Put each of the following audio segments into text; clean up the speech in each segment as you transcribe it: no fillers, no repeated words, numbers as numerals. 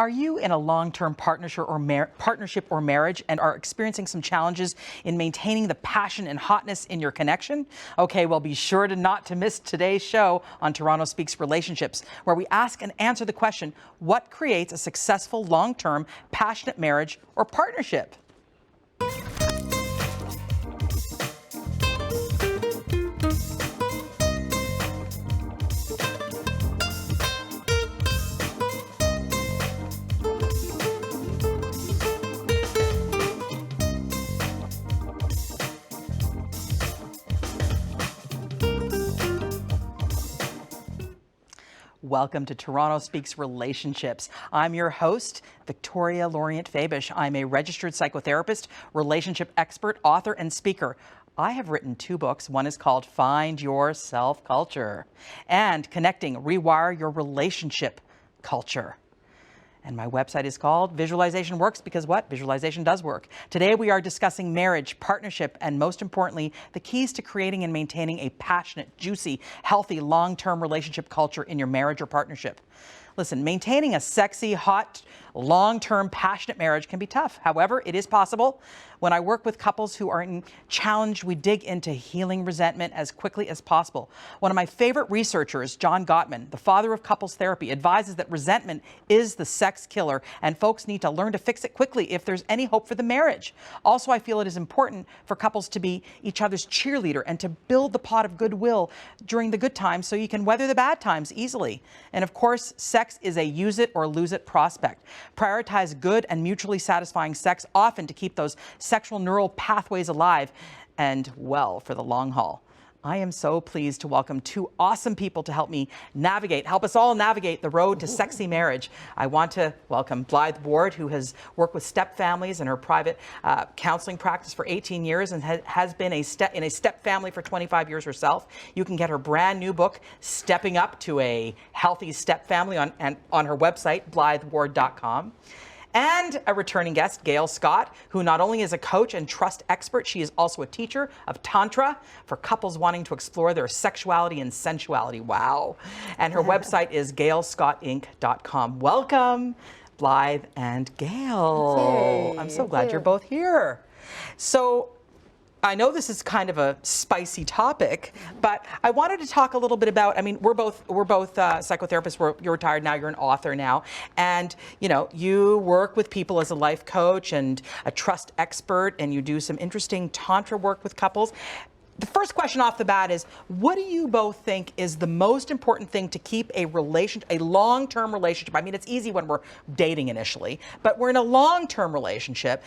Are you in a long-term partnership or marriage and are experiencing some challenges in maintaining the passion and hotness in your connection? Okay, well, be sure not to miss today's show on Toronto Speaks Relationships, where we ask and answer the question, what creates a successful, long-term, passionate marriage or partnership? Welcome to Toronto Speaks Relationships. I'm your host, Victoria Lorient-Faibish. I'm a registered psychotherapist, relationship expert, author, and speaker. I have written 2 books. One is called Find Your Self Culture and Connecting, Rewire Your Relationship Culture. And my website is called Visualization Works because what? Visualization does work. Today we are discussing marriage, partnership, and most importantly, the keys to creating and maintaining a passionate, juicy, healthy, long-term relationship culture in your marriage or partnership. Listen, maintaining a sexy, hot, long-term, passionate marriage can be tough. However, it is possible. When I work with couples who are in challenge, we dig into healing resentment as quickly as possible. One of my favorite researchers, John Gottman, the father of couples therapy, advises that resentment is the sex killer and folks need to learn to fix it quickly if there's any hope for the marriage. Also, I feel it is important for couples to be each other's cheerleader and to build the pot of goodwill during the good times so you can weather the bad times easily. And of course, sex is a use it or lose it prospect. Prioritize good and mutually satisfying sex often to keep those sexual neural pathways alive and well for the long haul. I am so pleased to welcome 2 awesome people to help us all navigate the road to sexy marriage. I want to welcome Blythe Ward, who has worked with step families in her private counseling practice for 18 years and has been in a step family for 25 years herself. You can get her brand new book, Stepping Up to a Healthy Step Family, on her website, blytheward.com. And a returning guest, Gail Scott, who not only is a coach and trust expert, she is also a teacher of Tantra for couples wanting to explore their sexuality and sensuality. Wow. And her website is gailscottinc.com. Welcome, Blythe and Gail. Hey, I'm so glad you're both here. So I know this is kind of a spicy topic, but I wanted to talk a little bit about, I mean, we're both psychotherapists. You're retired now, you're an author now, and you work with people as a life coach and a trust expert, and you do some interesting Tantra work with couples. The first question off the bat is, what do you both think is the most important thing to keep a long-term relationship? I mean, it's easy when we're dating initially, but we're in a long-term relationship,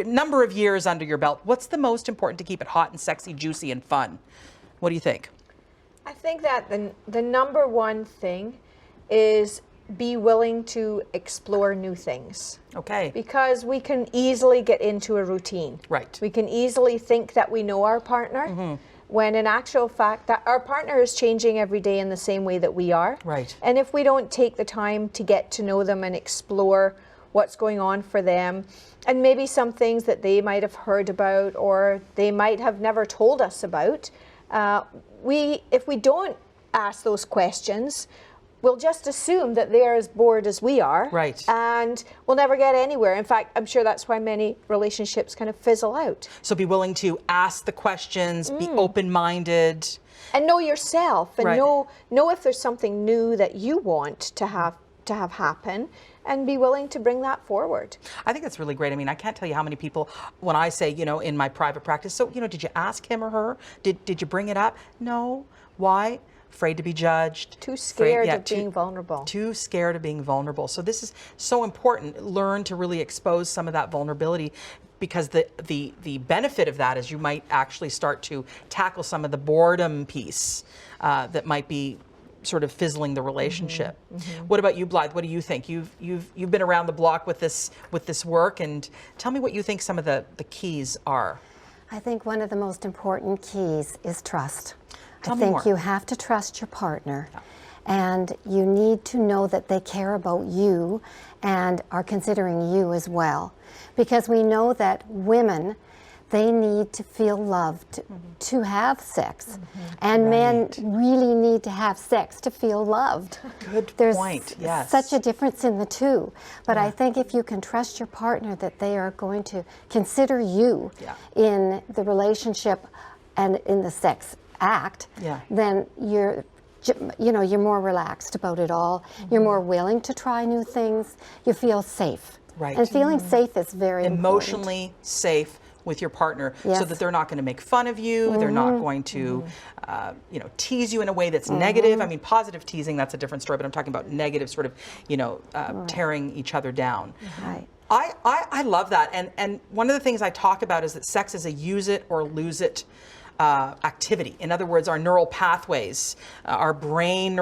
number of years under your belt. What's the most important to keep it hot and sexy, juicy, and fun? What do you think? I think that the number one thing is be willing to explore new things. Okay. Because we can easily get into a routine. Right. We can easily think that we know our partner, when in actual fact that our partner is changing every day in the same way that we are. Right. And if we don't take the time to get to know them and explore what's going on for them, and maybe some things that they might have heard about or they might have never told us about, if we don't ask those questions, we'll just assume that they're as bored as we are. Right. And we'll never get anywhere. In fact, I'm sure that's why many relationships kind of fizzle out. So be willing to ask the questions, be open-minded. And know yourself, and Right. know if there's something new that you want to have happen, and be willing to bring that forward. I think that's really great. I mean, I can't tell you how many people, when I say, in my private practice, so, did you ask him or her? Did you bring it up? No. Why? Afraid to be judged. Too scared of being vulnerable. Too scared of being vulnerable. So this is so important. Learn to really expose some of that vulnerability, because the benefit of that is you might actually start to tackle some of the boredom piece that might be sort of fizzling the relationship. What about you, Blythe? What do you think? You've been around the block with this work, and tell me what you think some of the keys are. I think one of the most important keys is trust. Tell I me think more. you have to trust your partner, and you need to know that they care about you and are considering you as well. Because we know that women, they need to feel loved to have sex. And men really need to have sex to feel loved. Good There's point, yes. such a difference in the two. But I think if you can trust your partner that they are going to consider you in the relationship and in the sex act, then you're more relaxed about it all. You're more willing to try new things. You feel safe. Right. And feeling safe is very emotionally safe with your partner, so that they're not going to make fun of you, they're not going to tease you in a way that's negative. I mean, positive teasing, that's a different story, but I'm talking about negative sort of, tearing each other down. Right. I love that, and one of the things I talk about is that sex is a use it or lose it activity. In other words, our neural pathways, our brain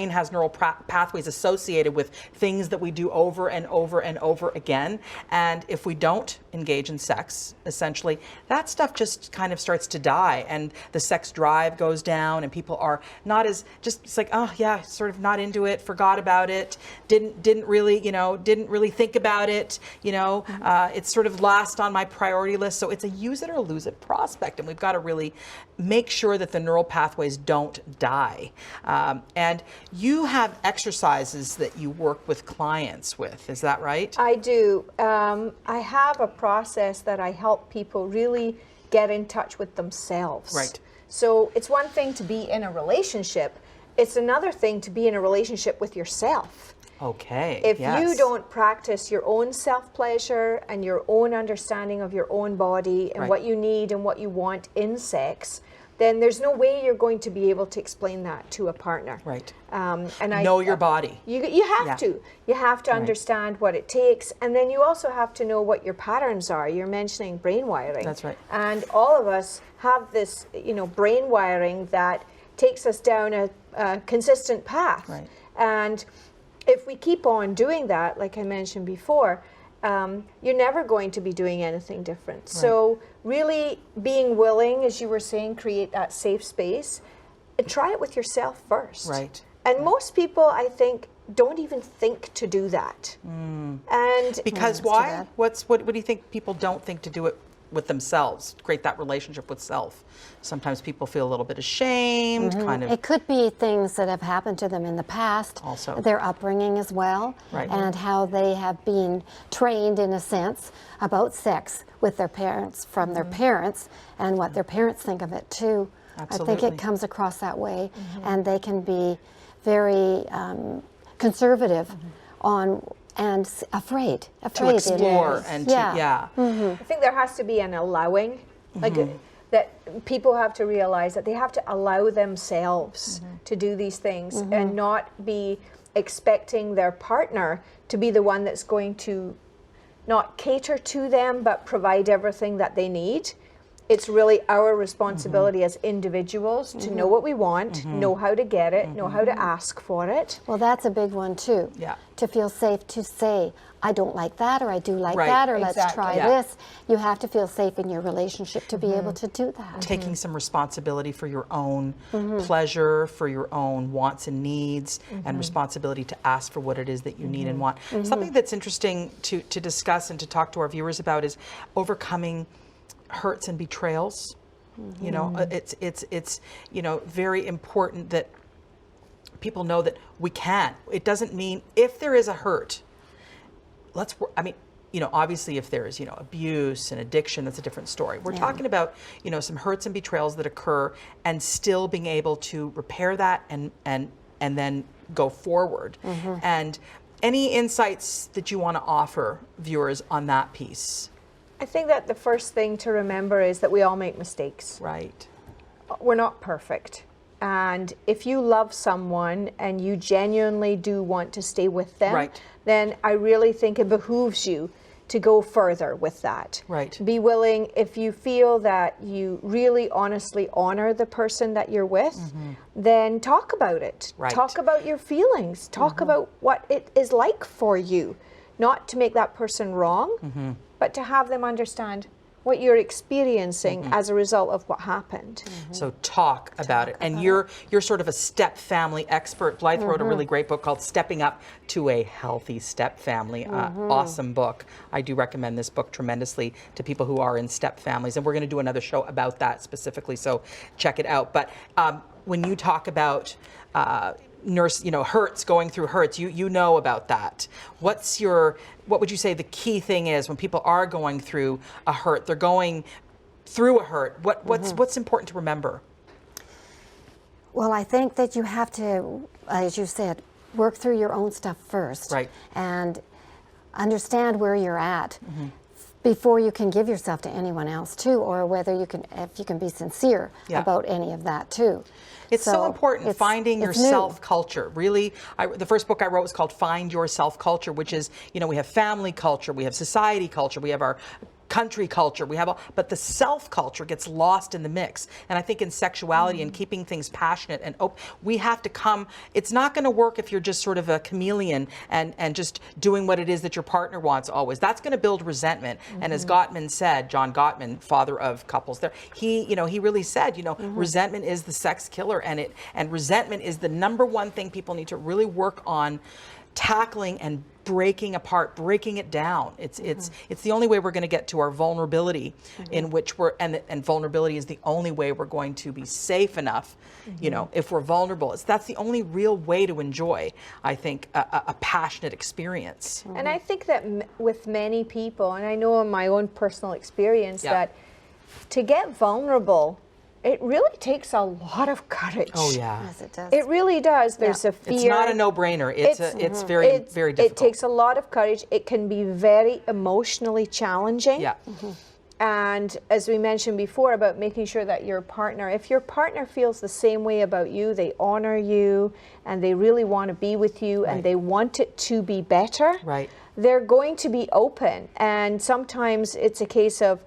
has neural pathways associated with things that we do over and over and over again. And if we don't engage in sex, essentially, that stuff just kind of starts to die, and the sex drive goes down, and people are not as it's like, oh yeah, sort of not into it, forgot about it, didn't really think about it, it's sort of last on my priority list. So it's a use it or lose it prospect, and we've got to really make sure that the neural pathways don't die. And you have exercises that you work with clients with, is that right? I do. I have a process that I help people really get in touch with themselves. Right. So it's one thing to be in a relationship. It's another thing to be in a relationship with yourself. Okay. If you don't practice your own self-pleasure and your own understanding of your own body and what you need and what you want in sex, then there's no way you're going to be able to explain that to a partner. Right. And know your body. You have to. You have to understand what it takes, and then you also have to know what your patterns are. You're mentioning brain wiring. That's right. And all of us have this, brain wiring that takes us down a consistent path. Right. And if we keep on doing that, like I mentioned before, you're never going to be doing anything different. Right. So really being willing, as you were saying, create that safe space, and try it with yourself first. Right. And most people, I think, don't even think to do that. And because why? What do you think people don't think to do it with themselves, create that relationship with self? Sometimes people feel a little bit ashamed, kind of. It could be things that have happened to them in the past, also their upbringing as well, and how they have been trained, in a sense, about sex with their parents, from their parents, and what their parents think of it too. Absolutely. I think it comes across that way, and they can be very conservative on and afraid to explore and I think there has to be an allowing, like that people have to realize that they have to allow themselves to do these things and not be expecting their partner to be the one that's going to not cater to them but provide everything that they need. It's really our responsibility as individuals to know what we want, know how to get it, know how to ask for it. Well, that's a big one too. Yeah. To feel safe to say, I don't like that, or I do like that, or let's try this. You have to feel safe in your relationship to be able to do that. Taking some responsibility for your own pleasure, for your own wants and needs, and responsibility to ask for what it is that you need and want. Something that's interesting to discuss and to talk to our viewers about is overcoming hurts and betrayals. It's very important that people know that we can. It doesn't mean if there is a hurt, obviously if there is, abuse and addiction, that's a different story. We're talking about, some hurts and betrayals that occur and still being able to repair that and then go forward. And any insights that you want to offer viewers on that piece? I think that the first thing to remember is that we all make mistakes. Right. We're not perfect. And if you love someone and you genuinely do want to stay with them, then I really think it behooves you to go further with that. Right. Be willing, if you feel that you really honestly honor the person that you're with, then talk about it. Right. Talk about your feelings. Talk about what it is like for you. Not to make that person wrong, but to have them understand what you're experiencing as a result of what happened. So talk about it. And you're sort of a step family expert. Blythe wrote a really great book called Stepping Up to a Healthy Step Family. Awesome book. I do recommend this book tremendously to people who are in step families. And we're going to do another show about that specifically, so check it out. But when you talk about hurts, going through hurts, you know about that. What would you say the key thing is when people are going through a hurt, they're going through a hurt, what's important to remember? Well, I think that you have to, as you said, work through your own stuff first. Right. And understand where you're at before you can give yourself to anyone else too, or whether you can, if you can be sincere about any of that too. It's so important, finding your self-culture. Really, the first book I wrote was called Find Your Self-Culture, which is, we have family culture, we have society culture, we have our country culture, but the self-culture gets lost in the mix. And I think in sexuality and keeping things passionate and open, we have to it's not going to work if you're just sort of a chameleon and just doing what it is that your partner wants always. That's going to build resentment. And as Gottman said, John Gottman, father of couples there, he really said, resentment is the sex killer, and resentment is the number one thing people need to really work on tackling and breaking apart, breaking it down. It's the only way we're going to get to our vulnerability, in which and vulnerability is the only way we're going to be safe enough, if we're vulnerable. That's the only real way to enjoy, I think, a passionate experience. And I think that with many people, and I know in my own personal experience, that to get vulnerable, it really takes a lot of courage. Oh yeah. Yes, it does. It really does. There's a fear. It's not a no-brainer. It's very difficult. It takes a lot of courage. It can be very emotionally challenging. Yeah. And as we mentioned before about making sure that if your partner feels the same way about you, they honor you and they really want to be with you and they want it to be better, they're going to be open. And sometimes it's a case of,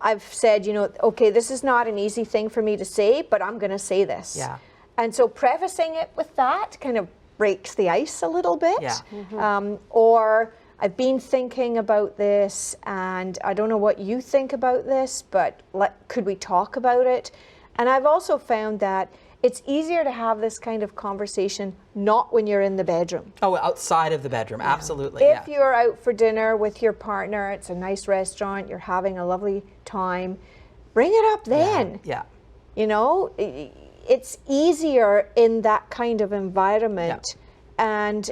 I've said, okay, this is not an easy thing for me to say, but I'm going to say this. Yeah. And so prefacing it with that kind of breaks the ice a little bit. Yeah. Or I've been thinking about this and I don't know what you think about this, but could we talk about it? And I've also found that it's easier to have this kind of conversation not when you're in the bedroom. Oh, outside of the bedroom, absolutely. If you're out for dinner with your partner, it's a nice restaurant, you're having a lovely time, bring it up then. Yeah. It's easier in that kind of environment, and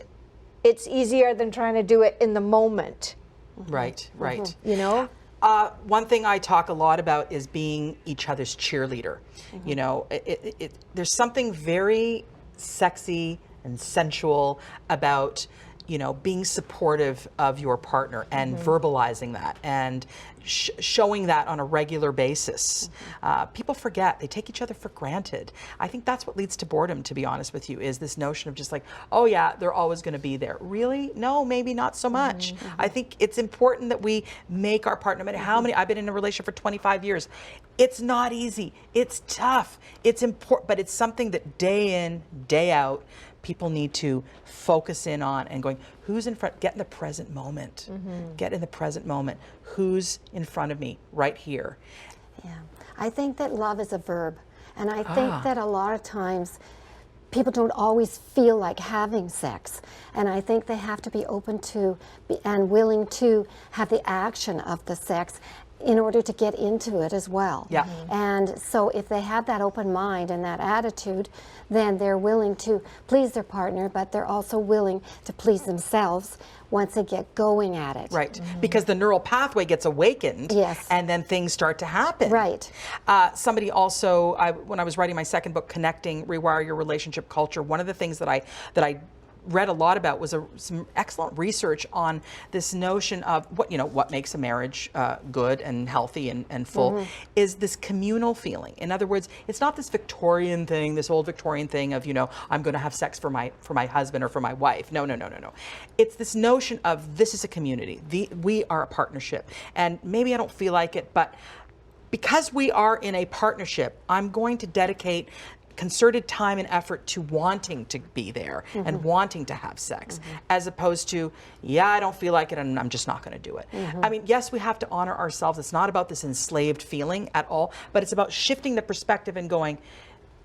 it's easier than trying to do it in the moment. Right. One thing I talk a lot about is being each other's cheerleader. There's something very sexy and sensual about, being supportive of your partner and verbalizing that and showing that on a regular basis. People forget, they take each other for granted. I think that's what leads to boredom, to be honest with you, is this notion of just like, oh yeah, they're always going to be there. Really? No, maybe not so much. I think it's important that we make our partner, no matter how many, I've been in a relationship for 25 years. It's not easy. It's tough. It's important, but it's something that day in, day out, people need to focus in on and going, who's in front, get in the present moment. Get in the present moment. Who's in front of me right here? Yeah, I think that love is a verb. And I think that a lot of times people don't always feel like having sex. And I think they have to be open to and willing to have the action of the sex in order to get into it as well. Yeah. And so if they have that open mind and that attitude, then they're willing to please their partner, but they're also willing to please themselves once they get going at it. Right, because the neural pathway gets awakened, and then things start to happen. Right. Somebody also, when I was writing my second book, Connecting, Rewire Your Relationship Culture, one of the things that I read a lot about was some excellent research on this notion of what makes a marriage good and healthy and full is this communal feeling. In other words, it's not this Victorian thing, this old Victorian thing of I'm going to have sex for my husband or for my wife. No. It's this notion of this is a community. We are a partnership, and maybe I don't feel like it, but because we are in a partnership, I'm going to dedicate concerted time and effort to wanting to be there and wanting to have sex, as opposed to, yeah, I don't feel like it and I'm just not going to do it. I mean, yes, we have to honor ourselves. It's not about this enslaved feeling at all, but it's about shifting the perspective and going,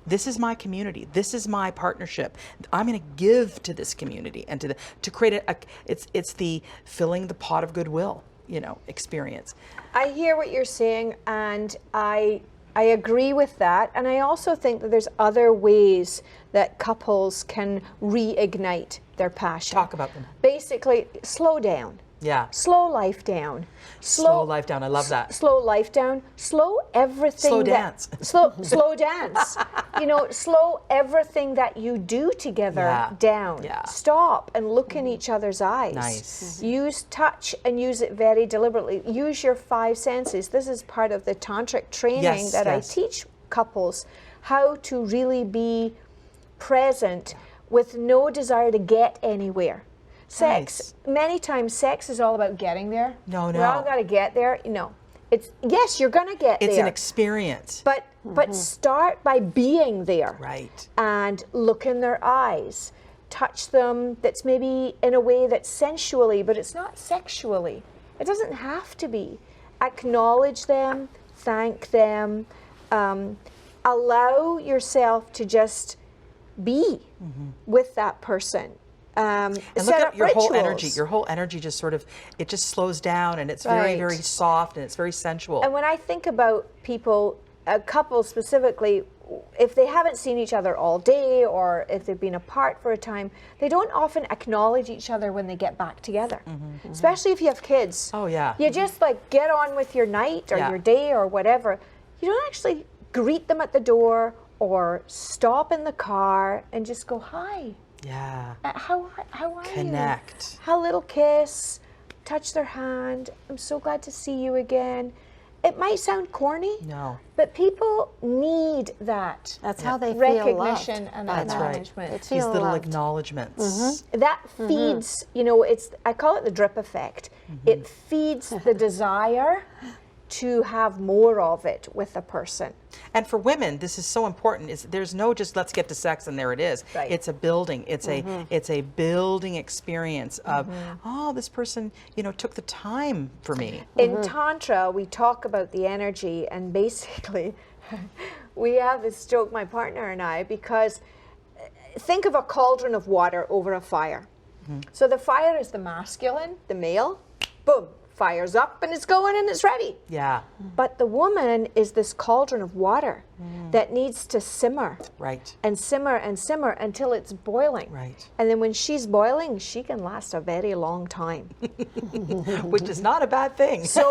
this is my community. This is my partnership. I'm going to give to this community and to create it's the filling the pot of goodwill, you know, experience. I hear what you're saying, and I agree with that. And I also think that there's other ways that couples can reignite their passion. Talk about them. Basically, slow down. Yeah. Slow life down. Slow life down. I love that. Slow life down. Slow everything. Slow dance. Slow dance. You know, slow everything that you do together down. Yeah. Stop and look in each other's eyes. Nice. Use touch and use it very deliberately. Use your 5 senses. This is part of the tantric training that I teach couples, how to really be present with no desire to get anywhere. Sex, many times sex is all about getting there. No. We all got to get there. No. It's, yes, you're going to get there. It's an experience. But start by being there. Right. And look in their eyes. Touch them. That's maybe in a way that's sensually, but it's not sexually. It doesn't have to be. Acknowledge them. Thank them. Allow yourself to just be with that person. And look at your whole energy. Your whole energy just sort of, it just slows down, and it's very, very soft, and it's very sensual. And when I think about people, a couple specifically, if they haven't seen each other all day, or if they've been apart for a time, they don't often acknowledge each other when they get back together. Especially if you have kids. Oh yeah. You just like get on with your night or your day or whatever. You don't actually greet them at the door or stop in the car and just go, hi. Yeah. How are you? Connect. A little kiss, touch their hand. I'm so glad to see you again. It might sound corny. No. But people need that. That's how they feel recognition loved. and That's acknowledgement. right. These little acknowledgements. That feeds, you know, I call it the drip effect. It feeds the desire to have more of it with a person. And for women, this is so important. There's no just let's get to sex and there it is. Right. It's a building. It's a building experience of oh, this person, you know, took the time for me. In Tantra, we talk about the energy, and basically we have this joke, my partner and I, because think of a cauldron of water over a fire. So the fire is the masculine, the male, boom. Fires up and it's going and it's ready. Yeah. But the woman is this cauldron of water that needs to simmer. Right. And simmer and simmer until it's boiling. Right. And then when she's boiling, she can last a very long time. Which is not a bad thing. So,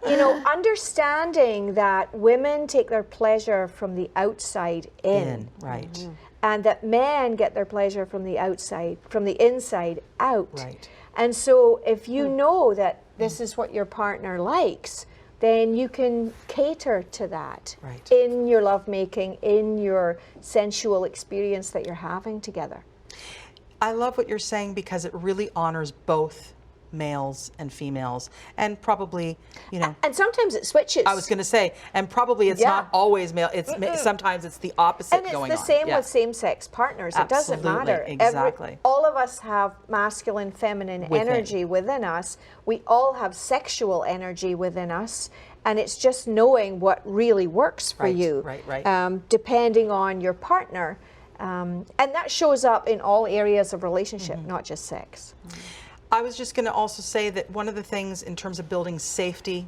you know, understanding that women take their pleasure from the outside in. Right. And that men get their pleasure from the outside, from the inside out. Right. And so if you know that this is what your partner likes, then you can cater to that in your lovemaking, in your sensual experience that you're having together. I love what you're saying because it really honors both males and females, and probably, you know, and sometimes it switches. I was going to say, and probably it's not always male. It's sometimes it's the opposite going on. And it's the same with same-sex partners. Absolutely, it doesn't matter. Exactly. All of us have masculine, feminine energy within us. We all have sexual energy within us, and it's just knowing what really works for you. Right. Depending on your partner, and that shows up in all areas of relationship, not just sex. I was just going to also say that one of the things in terms of building safety,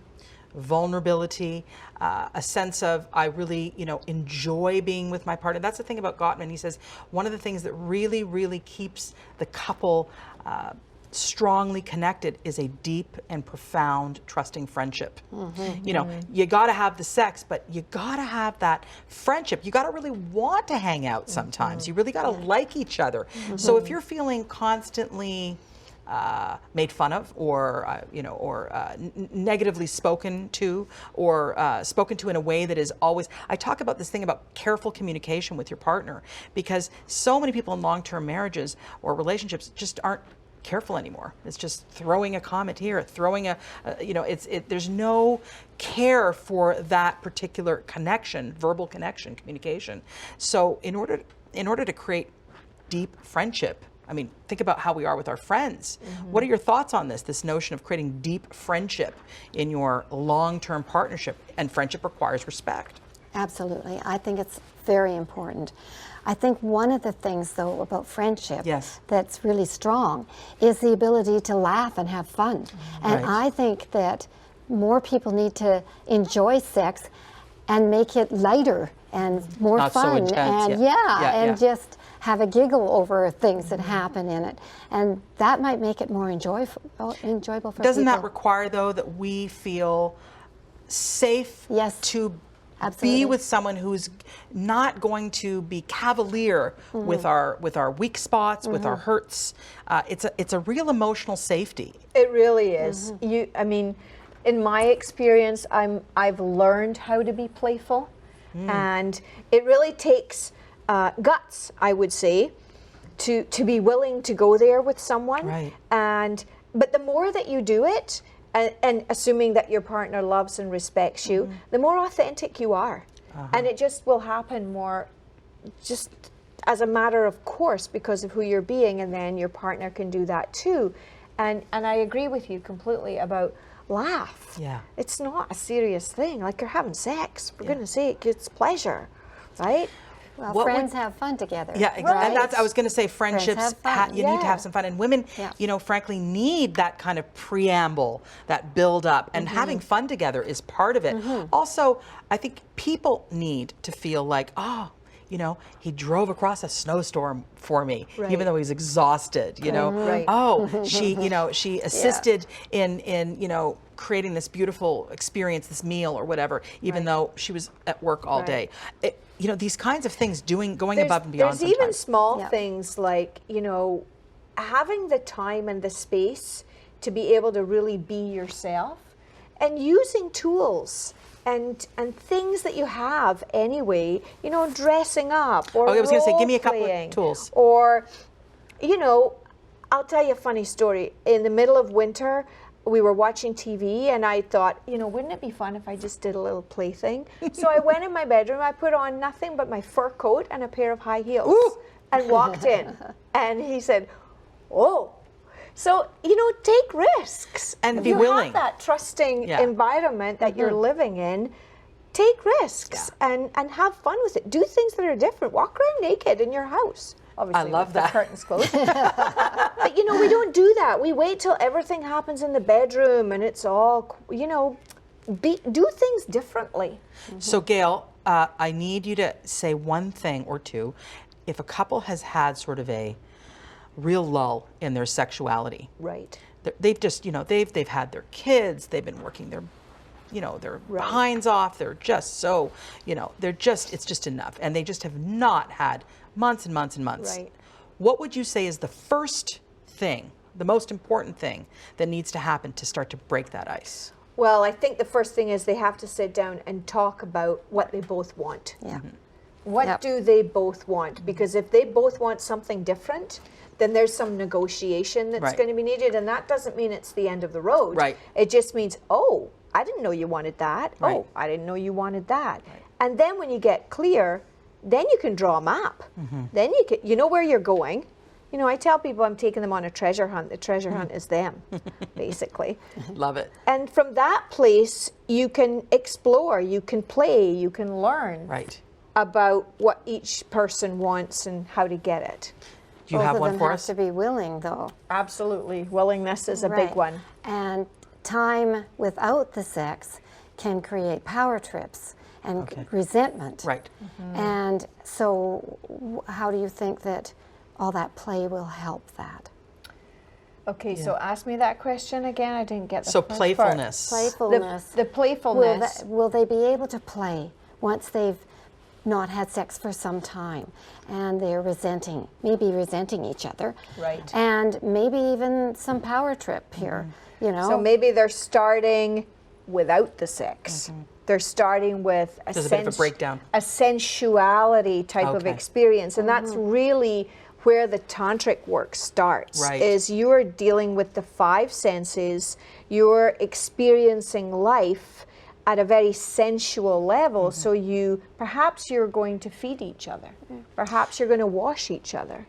vulnerability, a sense of I really, you know, enjoy being with my partner. That's the thing about Gottman. He says one of the things that really, really keeps the couple strongly connected is a deep and profound trusting friendship. You know, you got to have the sex, but you got to have that friendship. You got to really want to hang out sometimes. You really got to like each other. So if you're feeling constantly made fun of, or you know, or negatively spoken to, or spoken to in a way that is always. I talk about this thing about careful communication with your partner, because so many people in long-term marriages or relationships just aren't careful anymore. It's just throwing a comment here, throwing there's no care for that particular connection, verbal connection, communication. So in order to create deep friendship, I mean, think about how we are with our friends. What are your thoughts on this notion of creating deep friendship in your long-term partnership? And friendship requires respect. Absolutely. I think it's very important. I think one of the things, though, about friendship that's really strong is the ability to laugh and have fun. And I think that more people need to enjoy sex and make it lighter and more not fun. So intense, and just have a giggle over things that happen in it. And that might make it more enjoyable for people. Doesn't that require, though, that we feel safe to be with someone who's not going to be cavalier with our weak spots, with our hurts? It's a real emotional safety. It really is. I mean, in my experience, I've learned how to be playful, and it really takes guts, I would say, to be willing to go there with someone. Right. But the more that you do it, and assuming that your partner loves and respects you, the more authentic you are. And it just will happen more just as a matter of course because of who you're being, and then your partner can do that too. And I agree with you completely about laugh. Yeah. It's not a serious thing. Like you're having sex. For goodness sake, it's pleasure, right? Well, friends have fun together. Yeah, exactly. Right. And that's, I was going to say, friendships, you need to have some fun. And women, frankly, need that kind of preamble, that build up. And having fun together is part of it. Also, I think people need to feel like, oh, he drove across a snowstorm for me, even though he's exhausted, Oh, she assisted in creating this beautiful experience, this meal or whatever, even though she was at work all day. These kinds of things, going above and beyond. There's even small things like, having the time and the space to be able to really be yourself, and using tools and things that you have anyway, dressing up or I was going to say, give me a couple role-playing, of tools. Or, I'll tell you a funny story. In the middle of winter, we were watching TV, and I thought, wouldn't it be fun if I just did a little plaything? So I went in my bedroom, I put on nothing but my fur coat and a pair of high heels and walked in. And he said, oh. So, take risks. And be willing. You have that trusting environment that you're living in. Take risks and have fun with it. Do things that are different. Walk around naked in your house. Obviously, I love that. The curtains closed. But, we don't do that. We wait till everything happens in the bedroom and it's all, do things differently. So, Gail, I need you to say one thing or two. If a couple has had sort of a real lull in their sexuality. Right. They've just, they've had their kids, they've been working their behinds off, they're just so, it's just enough. And they just have not had months and months and months. Right. What would you say is the first thing, the most important thing that needs to happen to start to break that ice? Well, I think the first thing is they have to sit down and talk about what they both want. Yeah. What do they both want? Because if they both want something different, then there's some negotiation that's going to be needed. And that doesn't mean it's the end of the road. Right. It just means, oh, I didn't know you wanted that. Right. Oh, I didn't know you wanted that. Right. And then when you get clear, then you can draw a map. Then you know where you're going. I tell people I'm taking them on a treasure hunt. The treasure hunt is them, basically. Love it. And from that place, you can explore, you can play, you can learn about what each person wants and how to get it. Do you have one for us? Both of them have to be willing, though. Absolutely. Willingness is a big one. And time without the sex can create power trips and resentment. Right. And so how do you think that all that play will help that? Okay, so ask me that question again. I didn't get the So first playfulness. Playfulness. The playfulness. Will they be able to play once they've not had sex for some time and they're maybe resenting each other? Right. And maybe even some power trip here, So maybe they're starting without the sex. They're starting with There's a bit of a breakdown. A sensuality type of experience. And that's really where the tantric work starts. Right. Is you're dealing with the 5 senses, you're experiencing life at a very sensual level. So perhaps you're going to feed each other, perhaps you're going to wash each other.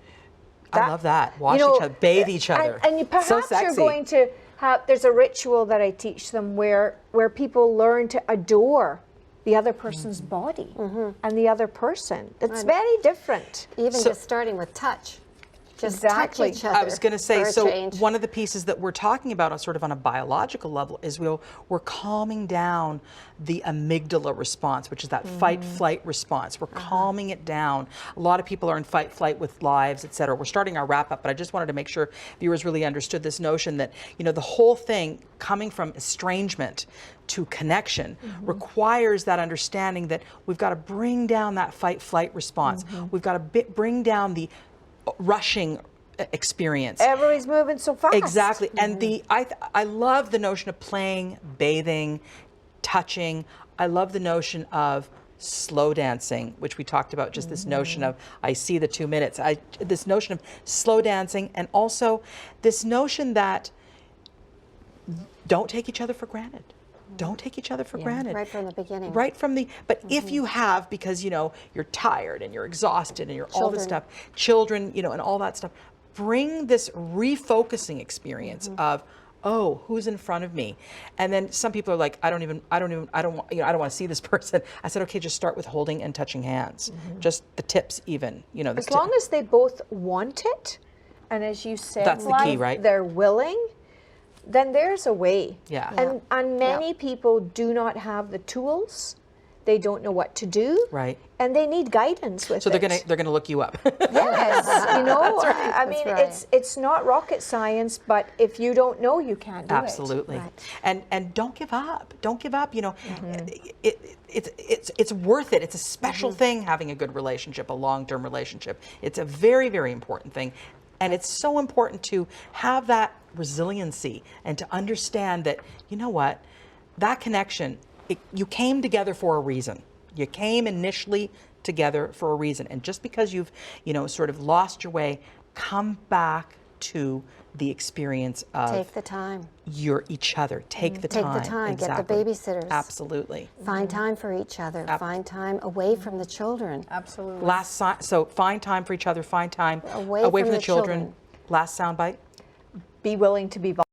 I love that. Wash each other, bathe each other. And perhaps so sexy. you're going to have, there's a ritual that I teach them where people learn to adore the other person's body and the other person. It's very different. Even just starting with touch. Just touch each other. I was going to say, so change. one of the pieces that we're talking about on sort of on a biological level is we're calming down the amygdala response, which is that fight-flight response. We're calming it down. A lot of people are in fight-flight with lives, et cetera. We're starting our wrap-up, but I just wanted to make sure viewers really understood this notion that, you know, the whole thing coming from estrangement to connection requires that understanding that we've got to bring down that fight-flight response. We've got to bring down the rushing experience. Everybody's moving so fast. Exactly. And I love the notion of playing, bathing, touching. I love the notion of slow dancing, which we talked about, just this notion of, I see the 2 minutes. This notion of slow dancing, and also this notion that don't take each other for granted. Don't take each other for granted. Right from the beginning. Right from the, but if you have, because, you know, you're tired and you're exhausted and you're all this stuff, children, you know, and all that stuff, bring this refocusing experience of, oh, who's in front of me? And then some people are like, I don't want to see this person. I said, okay, just start with holding and touching hands. Just the tips even, you know. As long as they both want it, and as you said, that's the key, right? They're willing, then there's a way. Yeah. And many people do not have the tools. They don't know what to do. Right. And they need guidance with it. So they're gonna look you up. Yes. You know, That's right. I mean, That's right. it's not rocket science, but if you don't know, you can't do Absolutely. it. Right. And don't give up. Don't give up. You know, it's worth it. It's a special thing having a good relationship, a long-term relationship. It's a very, very important thing. And it's so important to have that resiliency and to understand that, you know what, that connection, you came together for a reason. You came initially together for a reason. And just because you've, you know, sort of lost your way, come back to the experience of Take the time. each other. Take the time. Take the time. Exactly. Get the babysitters. Absolutely. Find time for each other. Find time away from the children. Absolutely. So find time for each other. Find time Away away from from the the children. children. Last soundbite. Be willing to be vulnerable.